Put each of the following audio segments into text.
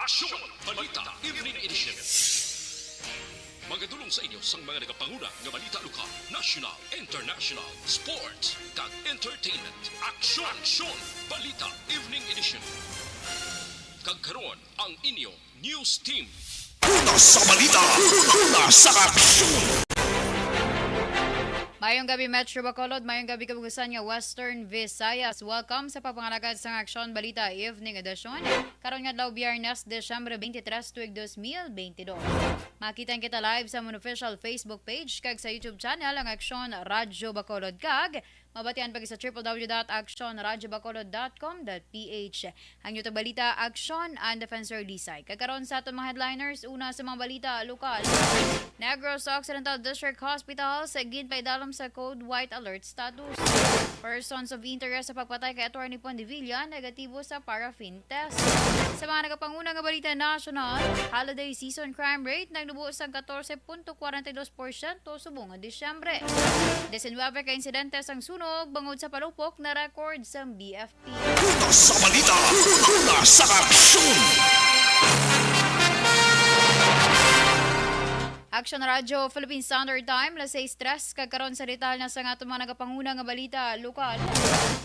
Aksyon! Balita Evening Edition. Magadulong sa inyo sang mga nagapanguna nga balita lokal, national, international, sports, kag entertainment. Aksyon! Balita Evening Edition. Kag karon ang inyo news team. Una sa balita, una sa aksyon. Mayong gabi Metro Bacolod, mayong gabi kabugusan nga Western Visayas. Welcome sa papangalagad sa Aksyon Balita Evening Edition. Karon nga daw Biyernes, Desyembre 23, tuig 2022. Makita kita live sa mon official Facebook page kag sa YouTube channel ang Aksyon Radyo Bacolod kag mabatian pag sa www.actionradyobacolod.com.ph. Ang YouTube balita, Aksyon and Defensor Lisay. Kakaroon sa atong mga headliners, una sa mga balita lokal. Negros Occidental District Hospital sa ginpaidalom sa Code White Alert status. Persons of interest sa pagpatay kay Atty. Pondevilla, negatibo sa paraffin test. Sa mga nagapanguna nga balita national, holiday season crime rate nagnubo sa 14.42% subong Disyembre. 19 ka insidente sang sunog bangod sa palupok na record sa BFP. Una sa balita, una sa aksyon. Action Radio Philippine Standard Time, lasay stress kagkaroon sa detal na sa atong mga nagapanguna nga balita lokal.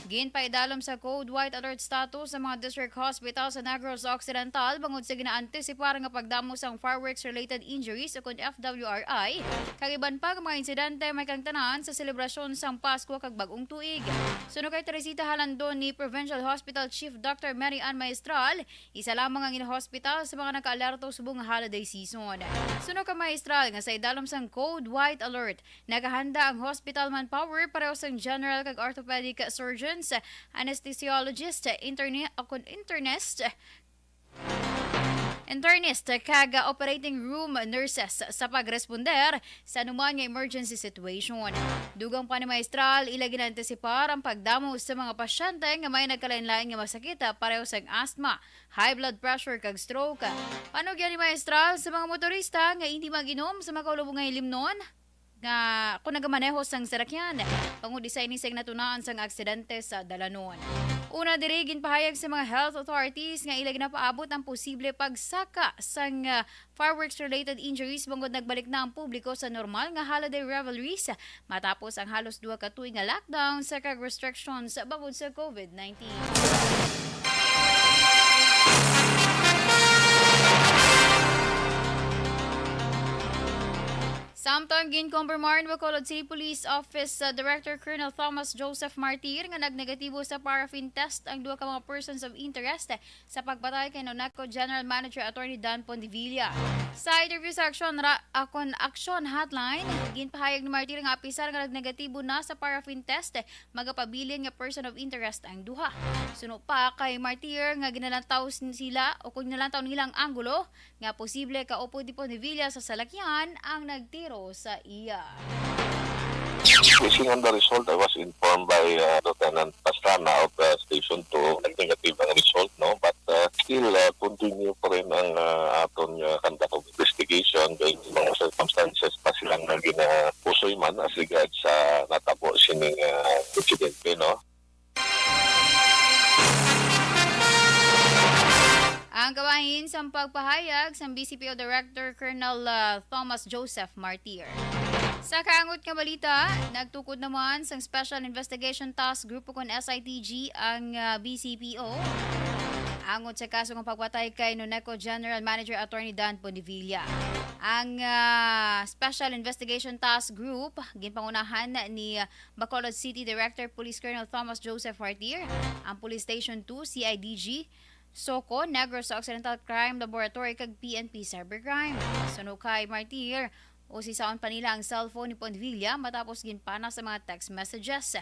Ginpaidalom sa Code White Alert status sa mga district hospital sa Negros Occidental bangod sa ginaantisipar nga pagdamo sang fireworks related injuries o kun FWRI. Kagiban pa ang mga insidente may kang tanan sa selebrasyon sang Pasko kag bagong tuig. Suno kay Teresita Halandon ni Provincial Hospital Chief Dr. Mary Ann Maestral, isa lamang ang in-hospital sa mga naka-alerto subong holiday season. Suno ka Maestral nga sa idalom sang Code White Alert, nakahanda ang hospital manpower pareho sang general kag orthopedic surgeons, anesthesiologist, internist kag operating room nurses sa pagresponder sa anuman nga emergency situation. Dugang pa ni Maestral, ila ginantisipar ang pagdamo sa mga pasyente nga may nagkalain-lain nga masakit pareho sa asthma, high blood pressure kag stroke. Paano gyud ni Maestral sa mga motorista nga hindi mag-inom sa makaulubong nga ilimnon? Nga kung nagamaneho sang sarakyan, pangudisay ni sang natunaan sang aksidente sa dalanon. Una diri ginpahayag sa mga health authorities nga ilag na paabot ang posible pagsaka sang fireworks related injuries bangod nagbalik na ang publiko sa normal nga holiday revelries matapos ang halos 2 ka tuig nga lockdown sa kag restrictions bangod sa COVID-19. Samtang ginkumpirmar ni Bacolod City Police Office Director Colonel Thomas Joseph Martir nga nagnegatibo sa paraffin test ang 2 ka mga persons of interest sa pagpatay kay Nonaco General Manager Atty. Dan Pondevilla. Sa interview sa Action Hotline, ginpahayag ni Martir nga apisar nga nagnegatibo na sa paraffin test magapabilin nga person of interest ang duha. Suno pa kay Martir nga ginalantaw sila o kung ginalantaw nilang anggulo nga posible kaupo di Pondevilla sa salakyan ang nagtiro sa iya. Basing on the result, I was informed by Lieutenant Pastrana of Station 2. Nag-negative ang result, no? But still, continue pa rin ang aton conduct of investigation dahil mga circumstances pa silang naging pusoy man as regards sa natabo sining incidente, no? Ang kawahin sa pagpahayag sa BCPO Director Colonel Thomas Joseph Martir. Sa kaangot nga balita, nagtukod naman sa Special Investigation Task Group o kon SITG ang BCPO. Angot sa kaso ng pagpatay kay Nonaco General Manager Atty. Dan Pondevilla. Ang Special Investigation Task Group, ginpangunahan ni Bacolod City Director Police Colonel Thomas Joseph Martir, ang Police Station 2, CIDG, SOCO, Negros Occidental Crime Laboratory kag PNP Cybercrime. Suno kay Martir, o sisaon pa nila ang cellphone ni Pondevilla matapos ginpana sa mga text messages.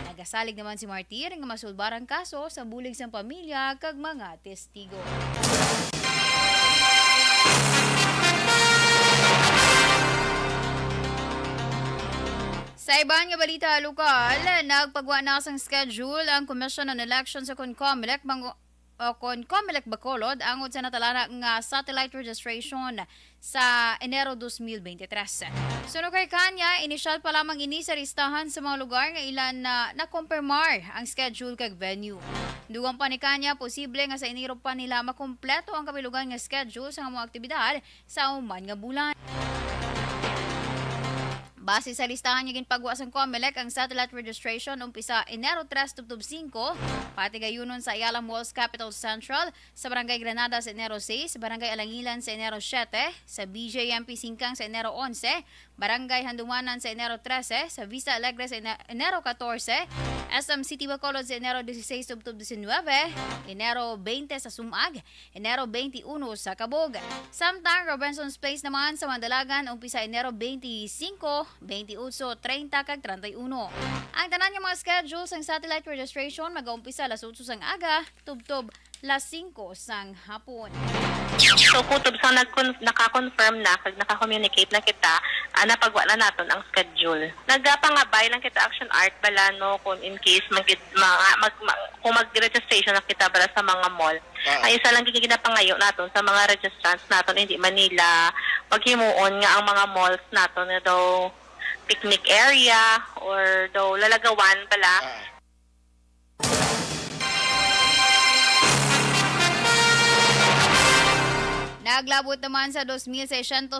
Nagasalig naman si Martir nga masulbar ang kaso sa bulig sang pamilya kag mga testigo. Sa iban nga balita lokal, nagpagwa na sang schedule ang Commission on Elections sa CONCOMELEC Bacolod angod sa natalana nga satellite registration sa Enero 2023. Suno kay kanya, inisyal pa lamang ini sa listahan sa mga lugar nga ilan na nakumpirmar ang schedule kag venue. Dugang pa ni kanya, posible nga sa Enero pa nila makumpleto ang kabilugan nga schedule sa mga aktibidad sa uman nga bulan. Base sa listahan niya ginpagawa sa COMELEC, ang satellite registration umpisa Enero 3 tubtob 5, pati gayunon sa Ayala Malls Capital Central, sa Barangay Granada sa Enero 6, Barangay Alangilan sa Enero 7, sa BJMP Singkang sa Enero 11, Barangay Handumanan sa Enero 13, sa Vista Alegre sa Enero 14, SM City Bacolod sa Enero 16 tubtob 19, Enero 20 sa Sumag, Enero 21 sa Cabog. Samtang Robinson's Place naman sa Mandalagan umpisa Enero 25, 28, 30 kag 31. Ang tanan nga mga schedules ang satellite registration mag-uumpisa alas 8 sang aga, tubtob las 5 sang hapon. So kutob sa naka-confirm na kag naka-communicate na kita, napagwa na naton ang schedule. Nagpangabay lang kita action art bala no kung in case kung mag-registration na kita bala sa mga mall. Ay isa lang ginapangayo naton sa mga registrants naton hindi Manila maghimuon nga ang mga malls naton na daw picnic area or daw lalagawan bala. Naglabot naman sa 2,629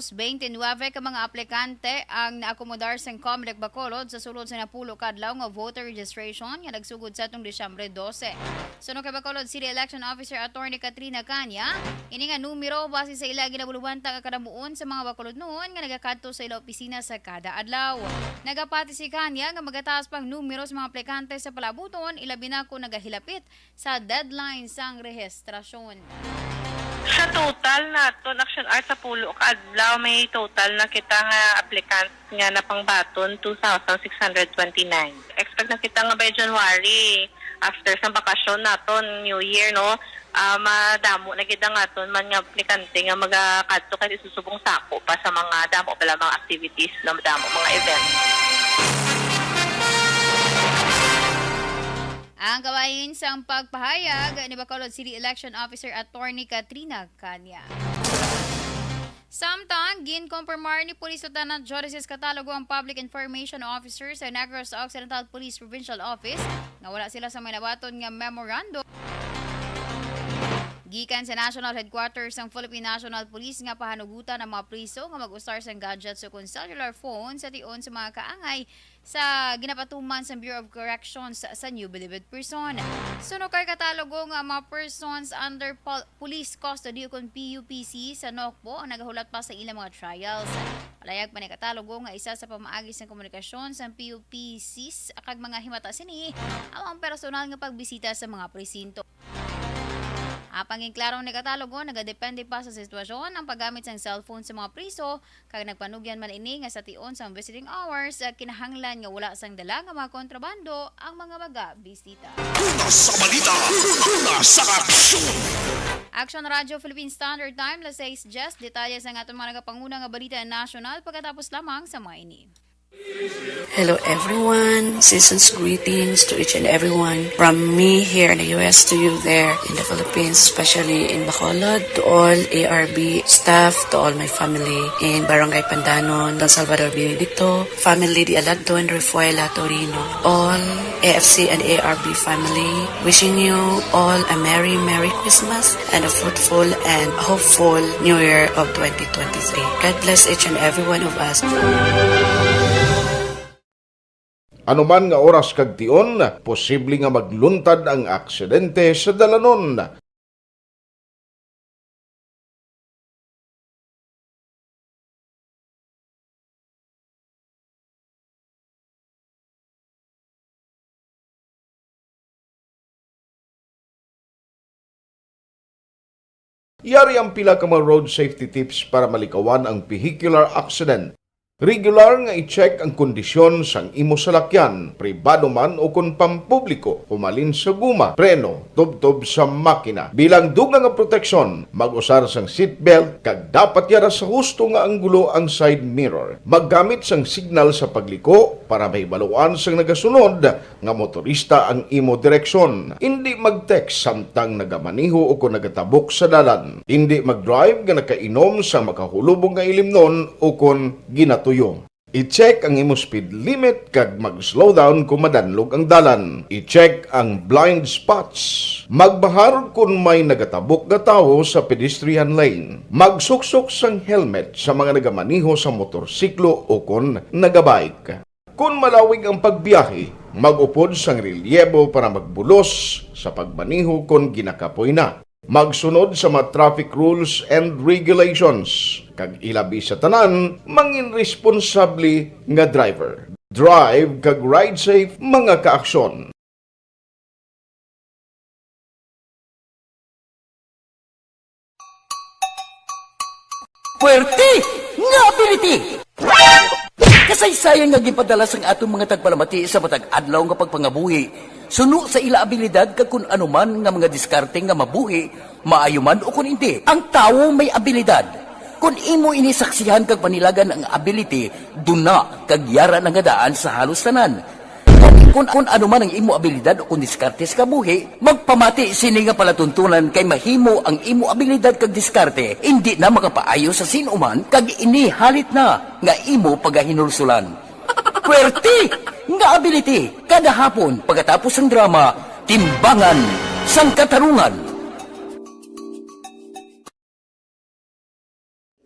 ka mga aplikante ang naakomodar sa COMELEC Bacolod sa sulod sa napulo kadlaw nga voter registration nga nagsugod sa atong Disyembre 12. Suno kay Bacolod City Election Officer Attorney Katrina Kanya, ini nga numero base sa ila ginabulubanta nga kadamuon sa mga Bacolod noon nga nagakadto sa ila opisina sa kada adlaw. Nagapati si Kanya nga magataas pang numero sa mga aplikante sa palabuton ilabi na kung nagahilapit sa deadline sang rehistrasyon. Sa total naton action art sa pulo kadlaw may total na kita nga applicants nga napangbaton 2,629. Expect na kita nga by January after sa bakasyon naton New Year no madamo na gid nga aton man nga aplikante nga magakadto kay susubong sako pa sa mga damo pala mga activities na damo mga events. Ang kawain sa pagpahayag ni Bacolod City Election Officer Attorney Katrina Kanya. Samtang, ginkompirmar ni Police Lieutenant Jodices Catalogo ang Public Information Officer sa Negros Occidental Police Provincial Office na wala sila sa may nabaton nga memorandum gikan sa National Headquarters ng Philippine National Police nga pahanugutan ang mga priso nga mag-usar sa gadgets o cellular phone sa tion sa mga kaangay sa ginapatuman sa Bureau of Corrections sa New Bilibid person. Suno kay katalogo nga mga persons under police custody o PUPC sa NOCPO ang nagahulat pa sa ilang mga trials. Palayag pa ni katalogo nga isa sa pamaagis ng komunikasyon sa PUPCs akag mga himata sini ang personal nga pagbisita sa mga presinto. Apanging klaro ni katalogo, nagadepende pa sa sitwasyon ang paggamit ng cellphone sa mga priso, kag nagpanugyan man ini nga sa tion sa visiting hours, kinahanglan nga wala sang dala nga mga kontrabando ang mga maga-bisita. Una sa balita, una sa aksyon. Action Radio Philippine Standard Time, las 6:10, detalye sa atong mga nagapanguna nga balita national pagkatapos lamang sa mga ini. Hello everyone, season's greetings to each and everyone from me here in the US to you there in the Philippines, especially in Bacolod, to all ARB staff, to all my family in Barangay Pandanon, Don Salvador Benedicto, family Di Alagdo and Refuela Torino, all AFC and ARB family, wishing you all a Merry Christmas and a fruitful and hopeful New Year of 2023. God bless each and every one of us. Anuman nga oras kag tion, posible nga magluntad ang aksidente sa dalanon. Yari ang pila ka mga road safety tips para malikawan ang vehicular accident. Regular nga i-check ang kondisyon sang imo salakyan, pribado man o kun pampubliko, humalin sa guma, preno, tubtob sa makina. Bilang dugang nga proteksyon, mag-usar sang seatbelt kag dapat yara sa husto nga anggulo ang side mirror. Maggamit sang signal sa pagliko para mahibaluan sang nagasunod nga motorista ang imo direksyon. Hindi mag-text samtang nagamaniho o kung nagatabok sa dalan. Hindi mag-drive nga nakainom sa makahulubong nga ilimnon o kung ginatuyo. I-check ang imo speed limit kag mag-slow down kung madanlog ang dalan. I-check ang blind spots. Magbahar kung may nagatabok nga tawo sa pedestrian lane. Magsuksok sang helmet sa mga nagamaniho sa motorsiklo o kung nagabike. Kung malawig ang pagbiyahe, mag-upod sang relyebo para magbulos sa pagmaniho kung ginakapoy na. Magsunod sa mga traffic rules and regulations. Kag ilabi sa tanan, mangin responsable nga driver. Drive kag ride safe mga kaaksyon. Puwerte nga ability! Kasaysayan nga gipadala sang atong mga tagpalamati sa matag adlaw nga pagpangabuhi. Suno sa ila abilidad kag kun anuman nga mga diskarte nga mabuhi, maayo man o kun hindi. Ang tawo may abilidad. Kung imo inisaksihan kag panilagan ang ability, duna kag yara nga daan sa halos tanan. Kung ano man ang imo abilidad o kung diskarte sa kabuhi, magpamati sini nga palatuntunan kay mahimo ang imo abilidad kag diskarte, hindi na makapaayo sa sinuman kag inihalit na nga imo pagahinulsulan. Puwerte nga ability kada hapon pagkatapos ng drama, Timbangan sang Katarungan.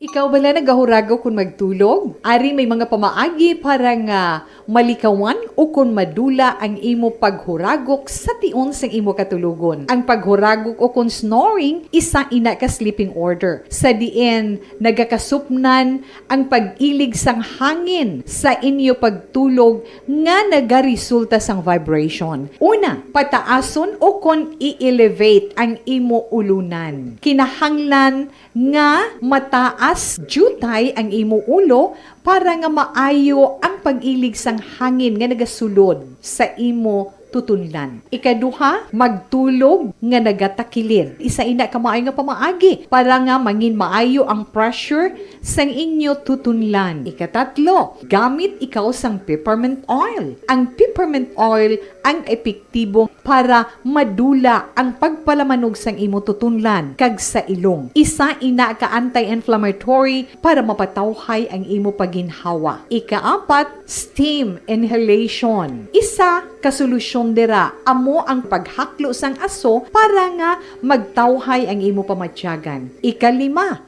Ikaw bala nagahurago kung magtulog? Ari may mga pamaagi para nga malikawan o kung madula ang imo paghuragok sa tion sang imo katulugon. Ang paghuragok o kung snoring, isa ina ka sleeping order. Sa diin, nagakasupnan ang pag-ilig sang hangin sa inyo pagtulog nga nagaresulta sang vibration. Una, pataason o kung i-elevate ang imo ulunan. Kinahanglan nga mataas jutay ang imo ulo para nga maayo ang pag-ilig sang hangin nga nagasulod sa imo tutunlan. Ikaduha, magtulog nga nagatakilid. Isa ina ka maayo nga pamaagi para nga mangin maayo ang pressure sang inyo tutunlan. Ikatatlo, gamit ikaw sang peppermint oil. Ang peppermint oil ang epektibo para madula ang pagpalamanog sang imo tutunlan kag sa ilong. Isa ina ka anti-inflammatory para mapatawhay ang imo paginhawa. Ikaapat, steam inhalation. Isa ka solusyon dira amo ang paghaklo sang aso para nga magtawhay ang imo pamatyagan. Ikalima,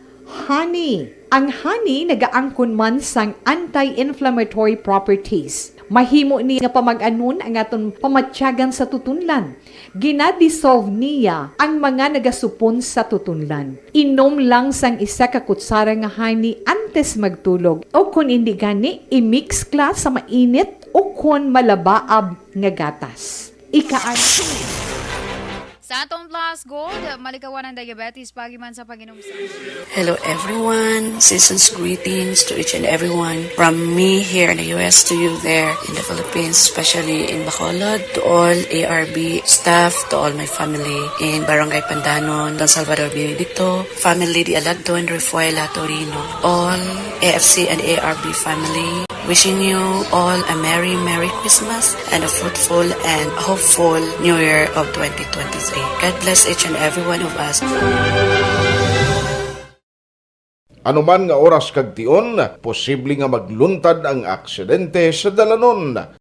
honey. Ang honey nagaangkon man sang anti-inflammatory properties. Mahimo ni nga pamag-anon ang aton pamatyagan sa tutunlan. Ginadissolve niya ang mga nagasupon sa tutunlan. Inom lang sang isa ka kutsara nga honey antes magtulog. O kung hindi gani, i-mix kla sa mainit o kung malabaab nga gatas. Sa atong Plus Gold, malikawan ang diabetes pagiman sa pag-inom sa... Hello everyone, season's greetings to each and everyone. From me here in the US to you there in the Philippines, especially in Bacolod, to all ARB staff, to all my family in Barangay Pandanon, Don Salvador Benedicto, family Di Alagdo and Refuela Torino, all AFC and ARB family. Wishing you all a Merry Christmas and a fruitful and hopeful New Year of 2023. God bless each and every one of us. Anuman nga oras kag tion, posible nga magluntad ang aksidente sa dalanon.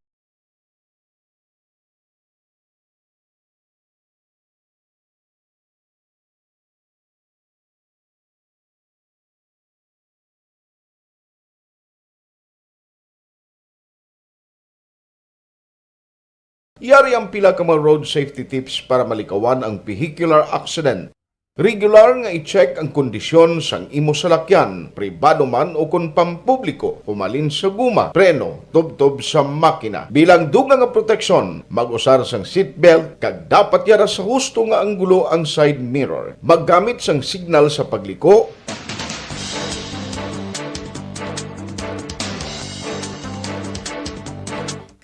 Yari ang pila ka mga road safety tips para malikawan ang vehicular accident. Regular nga i-check ang kondisyon sang imo salakyan, pribado man o kung pampubliko, pumalin sa guma, preno, tubtob sa makina. Bilang dugang nga proteksyon, mag-usar sang seatbelt, kag dapat yara sa husto nga anggulo ang side mirror. Maggamit sang signal sa pagliko,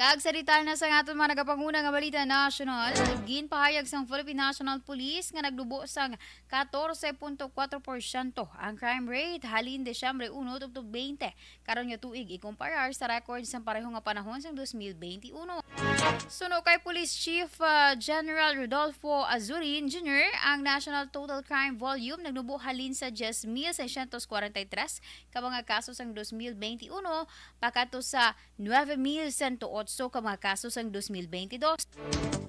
Kag Sa detalye na sa aton mga nagapanguna nga balita national, ginpahayag sang Philippine National Police nga nagdubo sang 14.4% ang crime rate halin Desyembre 1 tubtob 20 karon nga tuig ikumparar sa record sa pareho nga panahon sang 2021. Suno kay Police Chief General Rodolfo Azurin Jr., ang national total crime volume nagdubo halin sa 10,643 ka mga kaso sang 2021 pakato sa 9,108 ka mga kaso sang 2022.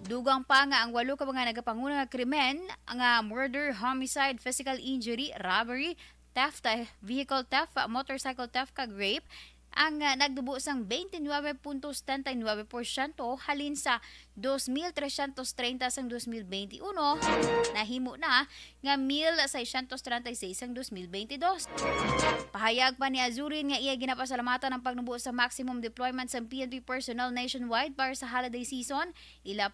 Dugang pa nga ang 8 ka mga nagapanguna nga krimen nga murder, homicide, physical injury, robbery, theft, vehicle theft, motorcycle theft kag rape ang nagdubo sang 29.79% halin sa 2,330 sang 2021 nahimo na nga 1,636 sang 2022. Pahayag pa ni Azurin nga iya ginapasalamatan ang pagnubo sa maximum deployment sa PNP personnel nationwide para sa holiday season, ila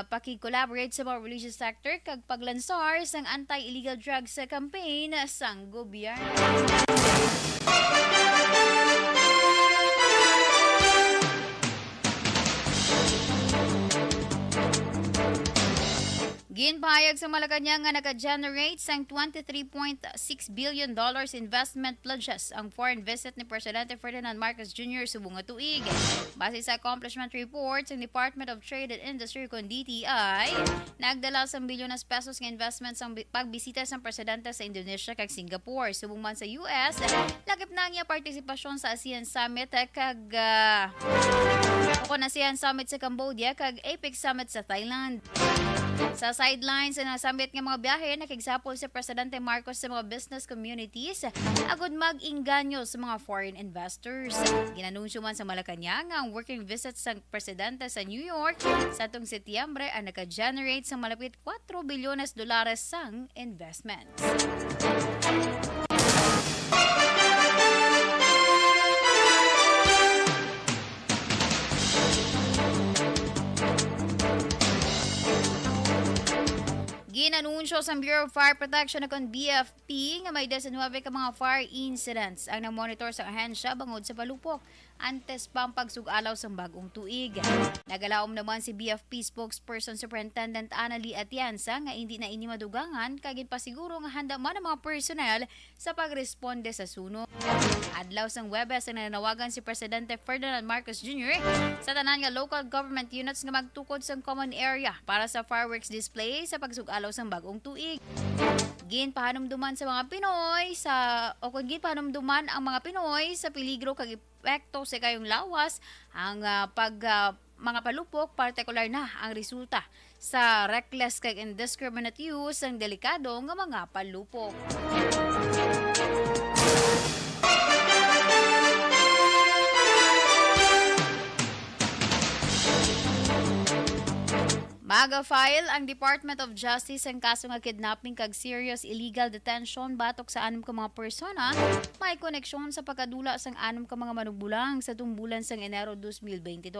pakikollaborate sa mga religious sector kag paglansar sang anti-illegal drugs campaign sang gobyerno. Ginpahayag sa Malacanang nga naka-generate sang $23.6 billion investment pledges ang foreign visit ni Presidente Ferdinand Marcos Jr. subong nga tuig. Base sa accomplishment reports ng Department of Trade and Industry kon DTI, nagdala sa bilyones pesos nga investments ang pagbisita sa presidente sa Indonesia kag Singapore. Subong man sa US, lagip na niya partisipasyon sa ASEAN Summit kag ASEAN Summit sa Cambodia kag APEC Summit sa Thailand. Sa sidelines na summit nga mga biyahe, nakigsapol si Presidente Marcos sa mga business communities agud mag-inganyo sa mga foreign investors. Ginanunsyo man sa Malacanang ang working visit sa Presidente sa New York sa atong Setyembre ang naka-generate sa malapit $4 bilyones sang investments. Ginanunsyo sa Bureau of Fire Protection na kon BFP nga may 19 ka mga fire incidents ang namonitor sa ahensya bangod sa palupok antes pang pagsugalaw sa bagong tuig. Nagalaom naman si BFP spokesperson Superintendent Annalie Atienza nga hindi na ini madugangan kagid pa siguro nga handa man ang mga personnel sa pagresponde sa sunog. Adlaw sang Webes ang nanawagan si Presidente Ferdinand Marcos Jr. sa tanan nga local government units nga magtukod sa common area para sa fireworks display sa pagsugalaw sa bagong tuig. Ginpahanumduman sa mga Pinoy ginpahanumduman ang mga Pinoy sa peligro kag epekto sa kayong lawas ang mga palupok, partikular na ang resulta sa reckless kag indiscriminate use ng delikado nga mga palupok. Maga-file ang Department of Justice ang kaso nga kidnapping kag serious illegal detention batok sa 6 ka mga persona may koneksyon sa pagkadula sang 6 ka mga manugbulang sa tumbulan sang Enero 2022.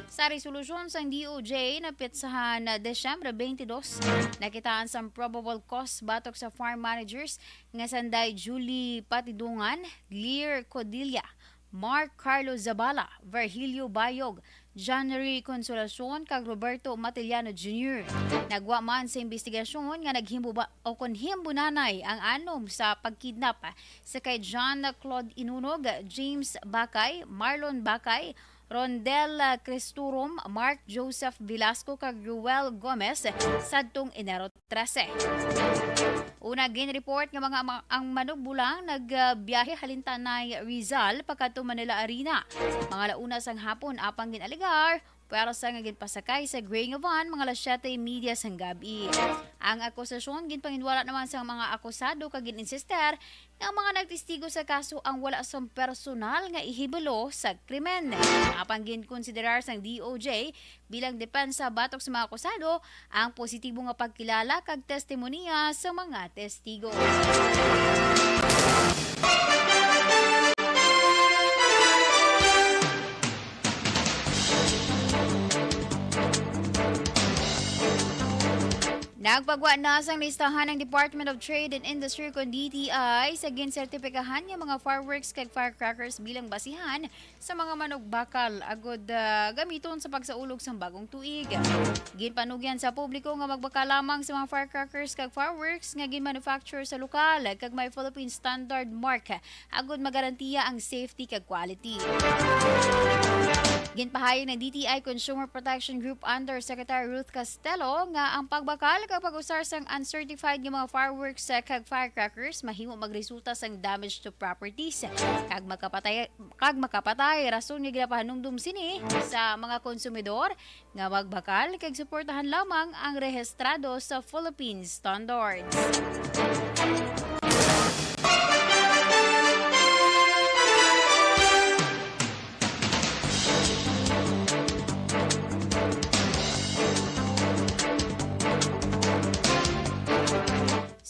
Sa resolusyon sang DOJ na pitsahan na Desyembre 22, nakitaan sang probable cause batok sa farm managers nga sanday Julie Patidungan, Lear Codilla, Mark Carlo Zabala, Virgilio Bayog, January Consolacion kag Roberto Matiliano Jr. Nagwa man sa investigasyon nga himbunanay ang anom sa pagkidnap sa kay John Claude Inunog, James Bakay, Marlon Bakay, Rondel Cristurum, Mark Joseph Velasco kag Ruel Gomez sadtong Enero 13. Una gin-report nga ang manugbulang nagbiyahe halintanay Rizal pagkadto Manila Arena. Mga launa sang hapon apang ginaligar pero sa nga ginpasakay sa gray nga van mga alas 7:30 sang gabi. Ang akusasyon ginpanginwala naman sa mga akusado kag gininsister nga mga nagtestigo sa kaso ang wala sang personal nga ihibalo sa krimen. Apang ginkonsiderar sang DOJ bilang depensa batok sa mga akusado ang positibo nga pagkilala kag testimonya sa mga testigo. Nagpagwa na sang listahan ng Department of Trade and Industry kon DTI sa ginsertipikahan ng mga fireworks kag firecrackers bilang basihan sa mga manugbakal agod gamiton sa pagsaulog sa bagong tuig. Ginpanugyan sa publiko nga magbakal lamang sa mga firecrackers kag fireworks nga ginmanufacture sa lokal kag may Philippine Standard Mark agod magarantiya ang safety kag quality. Ginpahayag ng DTI Consumer Protection Group Under Secretary Ruth Castello nga ang pagbakal kag pag-usar sang uncertified nga mga fireworks kag firecrackers mahimo magresulta sang damage to properties kag makapatay rason nga ginapahanumdum sini sa mga konsumidor nga magbakal kag suportahan lamang ang rehistrado sa Philippine Standards.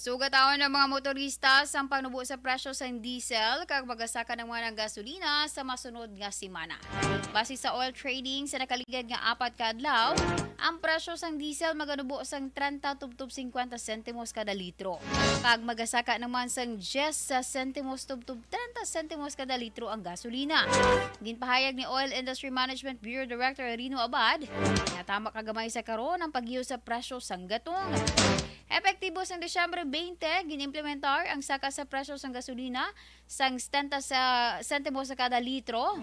Sugatawan ng mga motorista sa pagnubo sa presyo sa diesel kag magasaka ng mga ng gasolina sa masunod nga semana. Base sa oil trading sa nakaligad nga 4 ka adlaw, ang presyo sang diesel maganubo sang 30 tubtub 50 sentimos kada litro. Kag magasaka naman sang 10 sentimos tubtub 30 sentimos kada litro ang gasolina. Ginpahayag ni Oil Industry Management Bureau Director Rino Abad, nga tama kagamay sa karon ang paggiyo sa presyo sang gatong. Epektibo sang Disyembre 20, ginimplementar ang saka sa presyo sang gasolina sang 70 sentimos sa kada litro.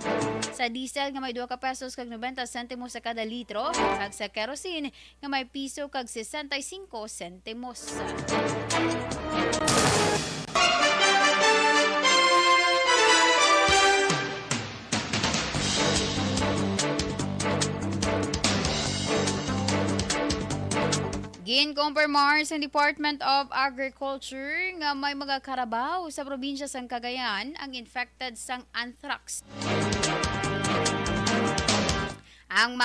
Sa diesel nga may 2 ka pesos kag 90 sentimos sa kada litro. Kag sa kerosene nga may piso kag 65 sentimos. Ginkumpirmar sa Department of Agriculture nga may mga karabaw sa probinsya sang Cagayan ang infected sang anthrax. Ang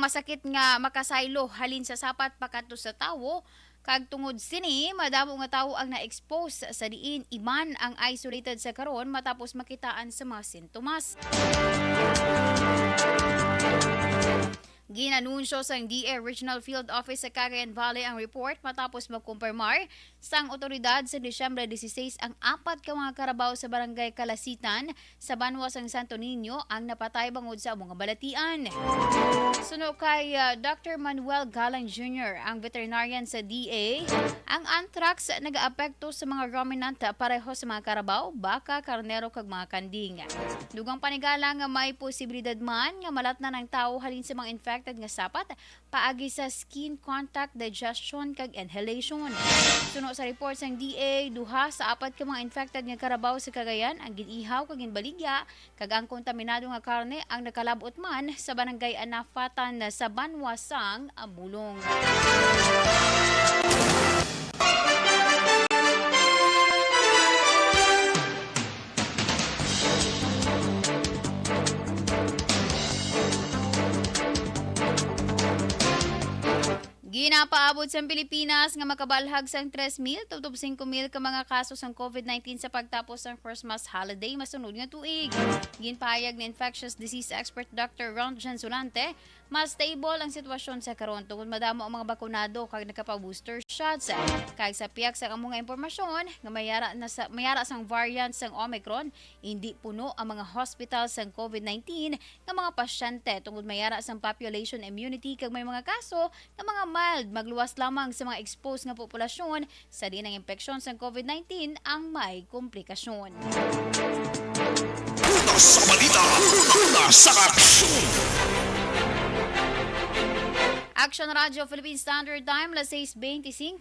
masakit nga makasaylo halin sa sapat pakato sa tawo kag tungod sini madamo nga tawo ang na-expose sa diin iman ang isolated sa karon matapos makitaan sa mga sintomas. Ginanunsyo sang DA Regional Field Office sa Cagayan Valley ang report matapos magkumpirmar sang otoridad sa Disyembre 16 ang 4 ka mga karabaw sa barangay Kalasitan sa banwa sang Santo Niño ang napatay bangod sa mga balatian. Suno kay Dr. Manuel Galang Jr., ang veterinarian sa DA, ang anthrax nag-aapekto sa mga ruminant pareho sa mga karabaw, baka, karnero kag mga kanding. Dugang panigala nga may posibilidad man nga malatna ng tao halin sa mga infected nga sapat paagi sa skin contact, digestion kag inhalation. Suno sa report sang DA, 2 sa 4 ka mga infected nga karabaw sa Cagayan ang ginihaw kag ginbaligya kag ang kontaminado nga karne ang nakalabot man sa barangay Anafatan sa banwa sang Amulong. Ginapaabot sa Pilipinas nga makabalhag sang 3,000 tubtob 5,000 ka mga kaso sang COVID-19 sa pagtapos ng Christmas holiday masunod nga tuig. Ginpahayag ni infectious disease expert Dr. Ron Jansulante, mas stable ang sitwasyon sa karon tungod madamo ang mga bakunado kag nakapa-booster shots. Kag sa piyak sa among impormasyon nga mayara sang variant sang Omicron, hindi puno ang mga hospital sang COVID-19 nga mga pasyente tungod mayara sang population immunity kag may mga kaso nga mga mild magluwas lamang sa mga exposed nga populasyon sa di ng impeksyon sa COVID-19 ang may komplikasyon. Una sa balita, una sa aksyon. Action Radio Philippine Standard Time, las 6:25.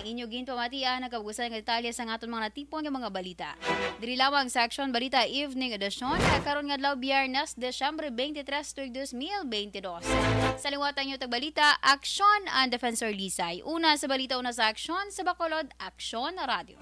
Inyo ginpamatian ang kabugusan ng detalye sa aton mga natipon ng mga balita. Diri lamang sa Action Balita Evening Edition, karon nga adlaw Biyernes, Desyembre 23, 2022. Sa liwatan nyo tagbalita, Action and Defensor Lisay. Una sa balita, una sa Action, sa Bacolod, Action Radio.